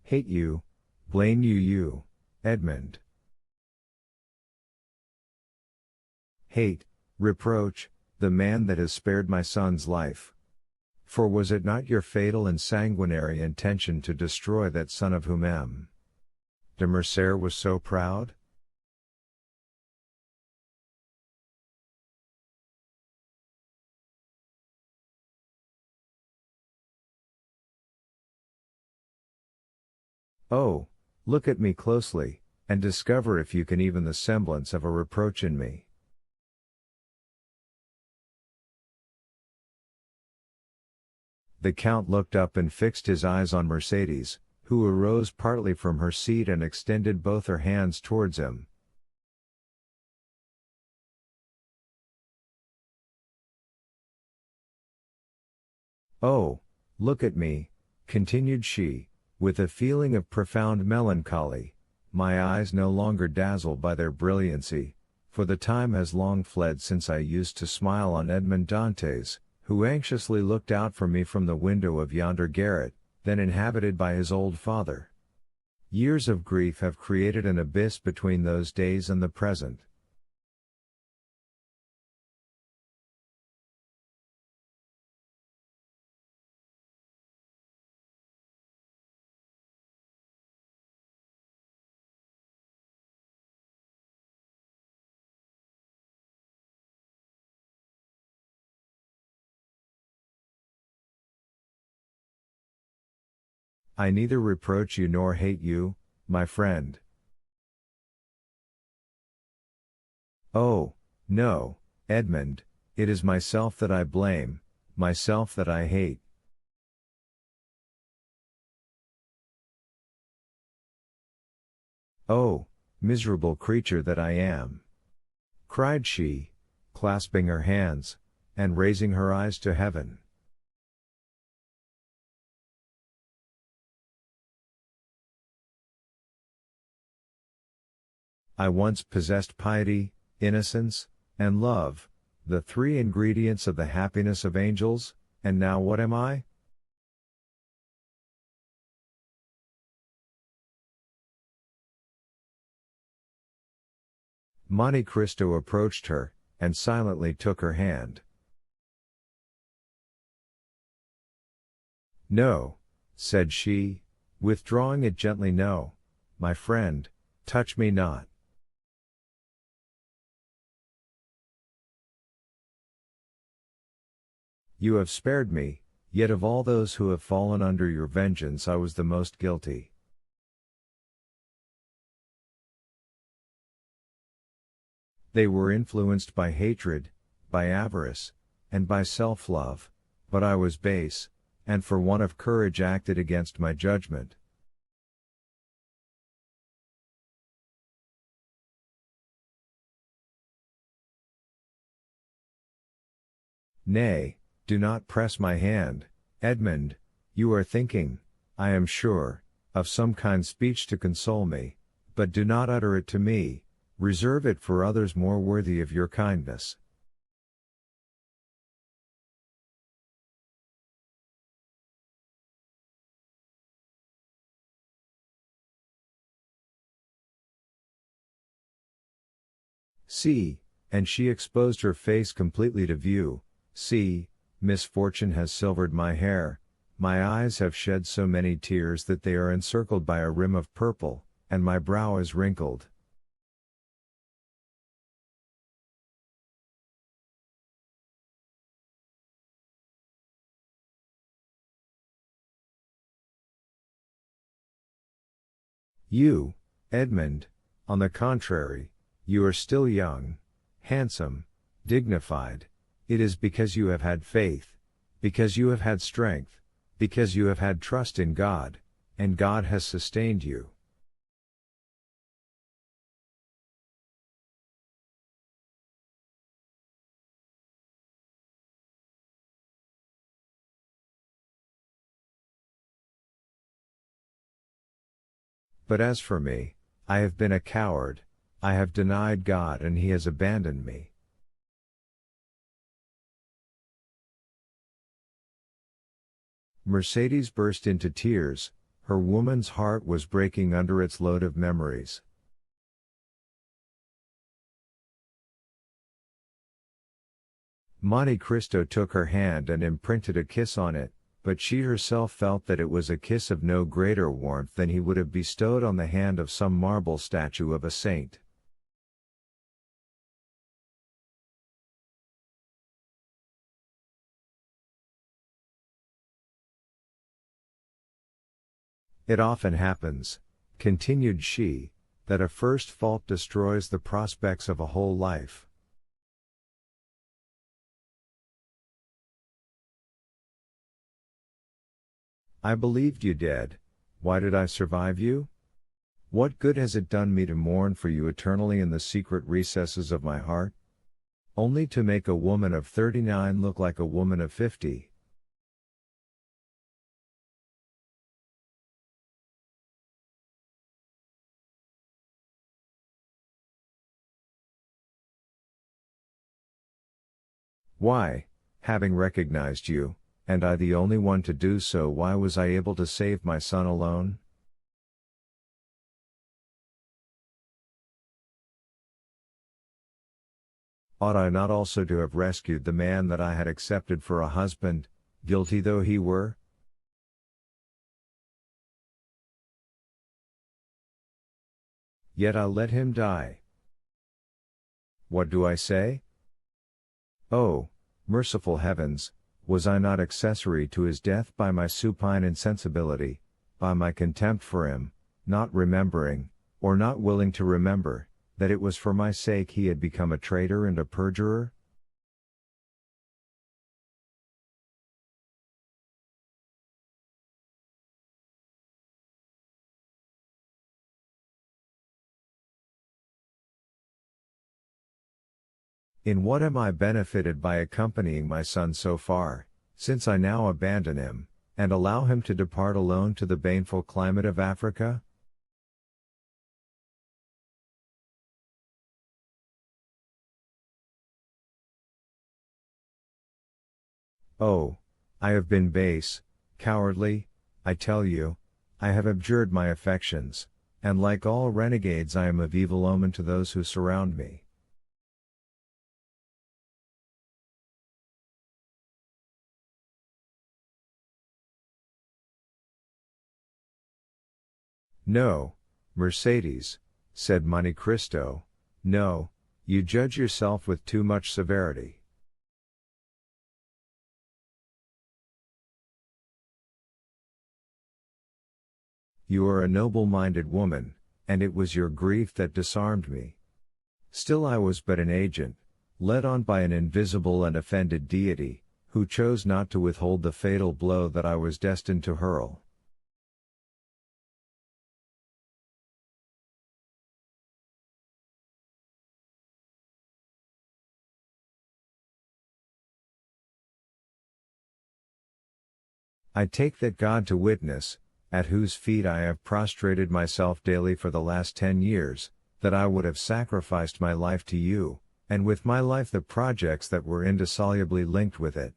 Hate you, blame you, Edmund. Hate, reproach, the man that has spared my son's life. For was it not your fatal and sanguinary intention to destroy that son of whom M. de Mercer was so proud? Oh, look at me closely, and discover if you can even the semblance of a reproach in me. The Count looked up and fixed his eyes on Mercedes, who arose partly from her seat and extended both her hands towards him. Oh, look at me, continued she, with a feeling of profound melancholy, my eyes no longer dazzle by their brilliancy, for the time has long fled since I used to smile on Edmond Dantes, who anxiously looked out for me from the window of yonder garret, then inhabited by his old father. Years of grief have created an abyss between those days and the present. I neither reproach you nor hate you, my friend. Oh, no, Edmund, it is myself that I blame, myself that I hate. Oh, miserable creature that I am! Cried she, clasping her hands, and raising her eyes to heaven. I once possessed piety, innocence, and love, the three ingredients of the happiness of angels, and now what am I? Monte Cristo approached her, and silently took her hand. No, said she, withdrawing it gently. No, my friend, touch me not. You have spared me, yet of all those who have fallen under your vengeance I was the most guilty. They were influenced by hatred, by avarice, and by self-love, but I was base, and for want of courage acted against my judgment. Nay, do not press my hand, Edmund, you are thinking, I am sure, of some kind speech to console me, but do not utter it to me, reserve it for others more worthy of your kindness. See, and she exposed her face completely to view, see, misfortune has silvered my hair, my eyes have shed so many tears that they are encircled by a rim of purple, and my brow is wrinkled. You, Edmund, on the contrary, you are still young, handsome, dignified. It is because you have had faith, because you have had strength, because you have had trust in God, and God has sustained you. But as for me, I have been a coward, I have denied God and He has abandoned me. Mercedes burst into tears, Her woman's heart was breaking under its load of memories. Monte Cristo took her hand and imprinted a kiss on it, but she herself felt that it was a kiss of no greater warmth than he would have bestowed on the hand of some marble statue of a saint. It often happens, continued she, that a first fault destroys the prospects of a whole life. I believed you dead. Why did I survive you? What good has it done me to mourn for you eternally in the secret recesses of my heart? Only to make a woman of 39 look like a woman of 50. Why, having recognized you, and I the only one to do so, why was I able to save my son alone? Ought I not also to have rescued the man that I had accepted for a husband, guilty though he were? Yet I let him die. What do I say? Oh, merciful heavens, was I not accessory to his death by my supine insensibility, by my contempt for him, not remembering, or not willing to remember, that it was for my sake he had become a traitor and a perjurer? In what am I benefited by accompanying my son so far, since I now abandon him, and allow him to depart alone to the baneful climate of Africa? Oh, I have been base, cowardly, I tell you, I have abjured my affections, and like all renegades I am of evil omen to those who surround me. No, Mercedes, said Monte Cristo, no, you judge yourself with too much severity. You are a noble-minded woman, and it was your grief that disarmed me. Still I was but an agent, led on by an invisible and offended deity, who chose not to withhold the fatal blow that I was destined to hurl. I take that God to witness, at whose feet I have prostrated myself daily for the last 10 years, that I would have sacrificed my life to you, and with my life the projects that were indissolubly linked with it.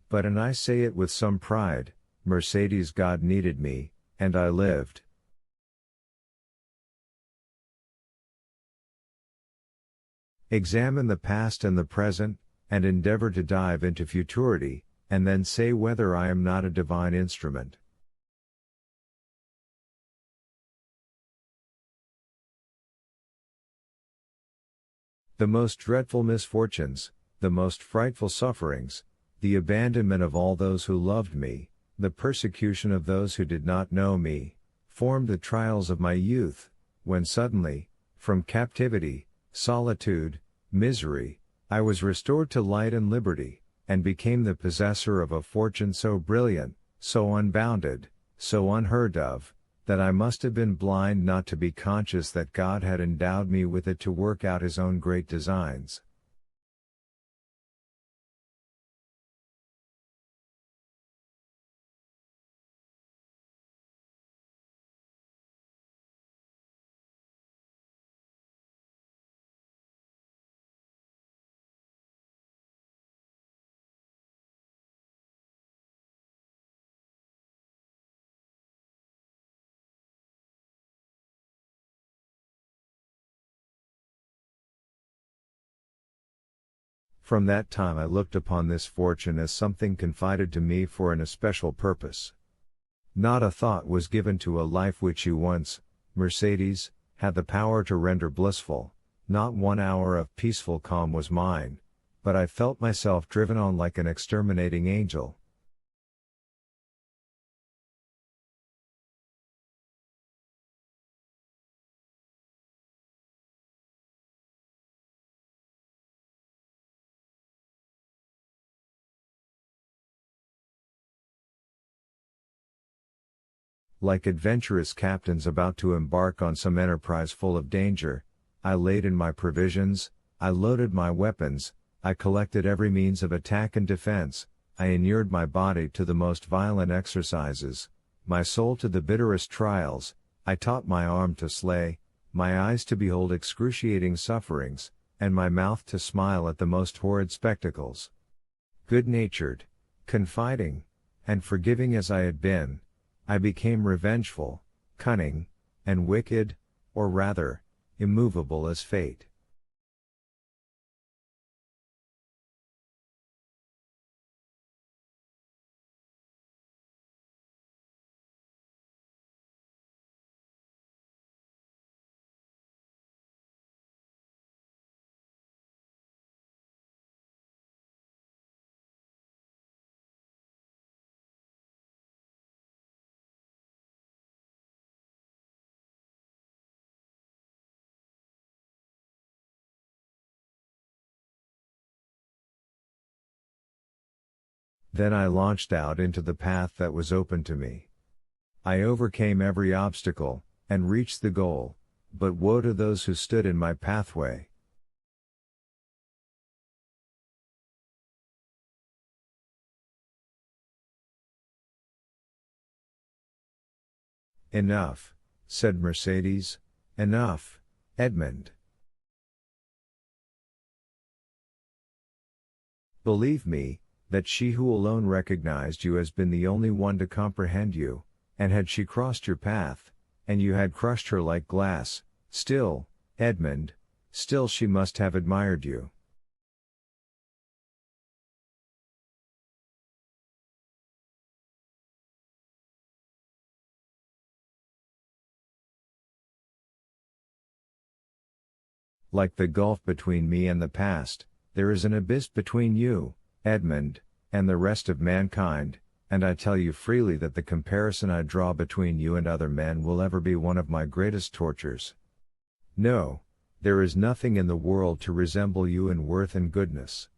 But and I say it with some pride, Mercedes, God needed me, and I lived. Examine the past and the present, and endeavor to dive into futurity, and then say whether I am not a divine instrument. The most dreadful misfortunes, the most frightful sufferings, the abandonment of all those who loved me, the persecution of those who did not know me, formed the trials of my youth, when suddenly, from captivity, solitude, misery, I was restored to light and liberty, and became the possessor of a fortune so brilliant, so unbounded, so unheard of, that I must have been blind not to be conscious that God had endowed me with it to work out His own great designs. From that time I looked upon this fortune as something confided to me for an especial purpose. Not a thought was given to a life which you once, Mercedes, had the power to render blissful, not 1 hour of peaceful calm was mine, but I felt myself driven on like an exterminating angel. Like adventurous captains about to embark on some enterprise full of danger, I laid in my provisions, I loaded my weapons, I collected every means of attack and defense, I inured my body to the most violent exercises, my soul to the bitterest trials, I taught my arm to slay, my eyes to behold excruciating sufferings, and my mouth to smile at the most horrid spectacles. Good-natured, confiding, and forgiving as I had been, I became revengeful, cunning, and wicked, or rather, immovable as fate. Then I launched out into the path that was open to me. I overcame every obstacle, and reached the goal, but woe to those who stood in my pathway. Enough, said Mercedes, enough, Edmund. Believe me, that she who alone recognized you has been the only one to comprehend you, and had she crossed your path, and you had crushed her like glass, still, Edmund, still she must have admired you. Like the gulf between me and the past, there is an abyss between you, Edmund, and the rest of mankind, and I tell you freely that the comparison I draw between you and other men will ever be one of my greatest tortures. No, there is nothing in the world to resemble you in worth and goodness.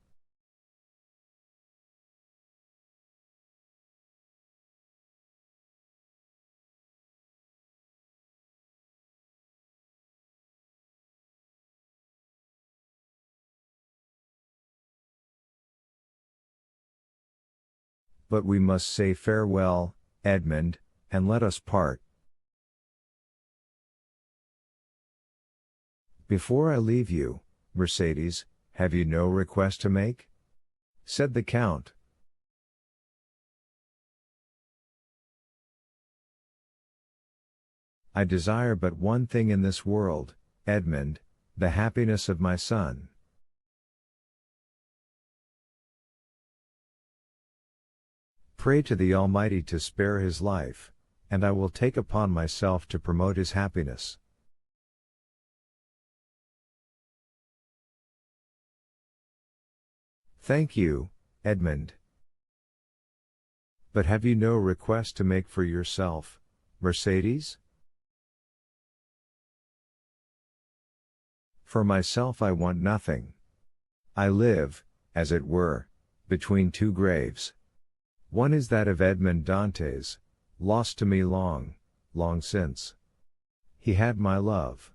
But we must say farewell, Edmund, and let us part. Before I leave you, Mercedes, have you no request to make? Said the Count. I desire but one thing in this world, Edmund, the happiness of my son. Pray to the Almighty to spare his life, and I will take upon myself to promote his happiness. Thank you, Edmund. But have you no request to make for yourself, Mercedes? For myself I want nothing. I live, as it were, between two graves. One is that of Edmond Dantes, lost to me long, long since. He had my love.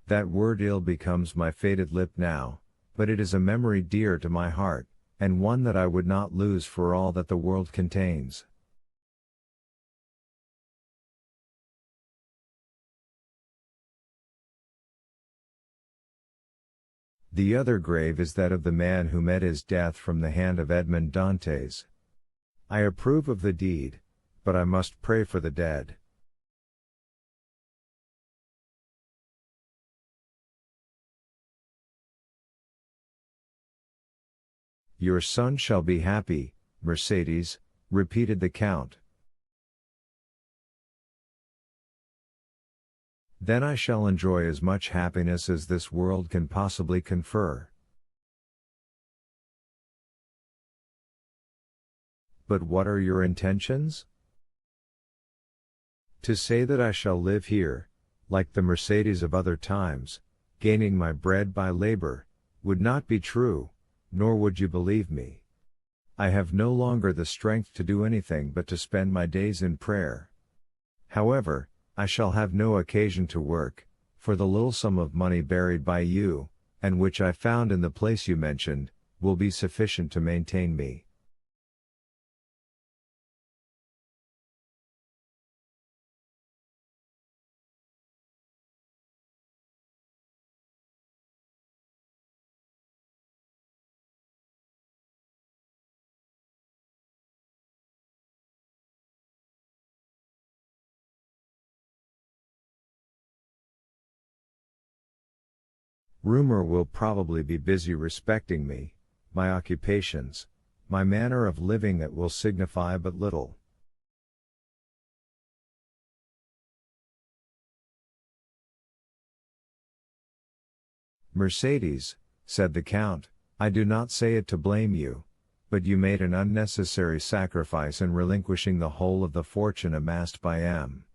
That word ill becomes my faded lip now, but it is a memory dear to my heart, and one that I would not lose for all that the world contains. The other grave is that of the man who met his death from the hand of Edmond Dantes. I approve of the deed, but I must pray for the dead. Your son shall be happy, Mercedes, repeated the Count. Then I shall enjoy as much happiness as this world can possibly confer. But what are your intentions? To say that I shall live here, like the Mercedes of other times, gaining my bread by labor, would not be true, nor would you believe me. I have no longer the strength to do anything but to spend my days in prayer. However, I shall have no occasion to work, for the little sum of money buried by you, and which I found in the place you mentioned, will be sufficient to maintain me. Rumor will probably be busy respecting me, my occupations, my manner of living that will signify but little. Mercedes, said the Count, I do not say it to blame you, but you made an unnecessary sacrifice in relinquishing the whole of the fortune amassed by M.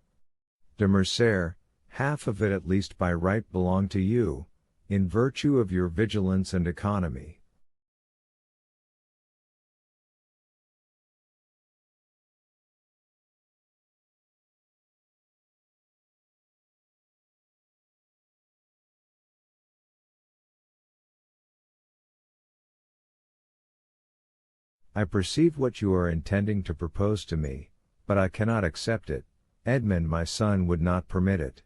de Morcerf. Half of it at least by right belonged to you, in virtue of your vigilance and economy. I perceive what you are intending to propose to me, but I cannot accept it. Edmond my son would not permit it.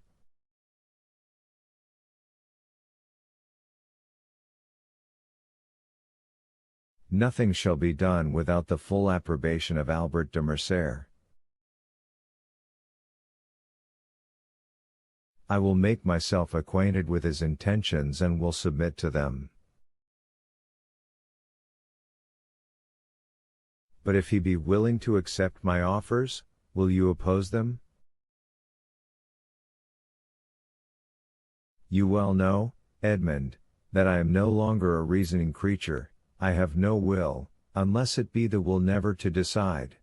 Nothing shall be done without the full approbation of Albert de Morcerf. I will make myself acquainted with his intentions and will submit to them. But if he be willing to accept my offers, will you oppose them? You well know, Edmond, that I am no longer a reasoning creature. I have no will, unless it be the will never to decide.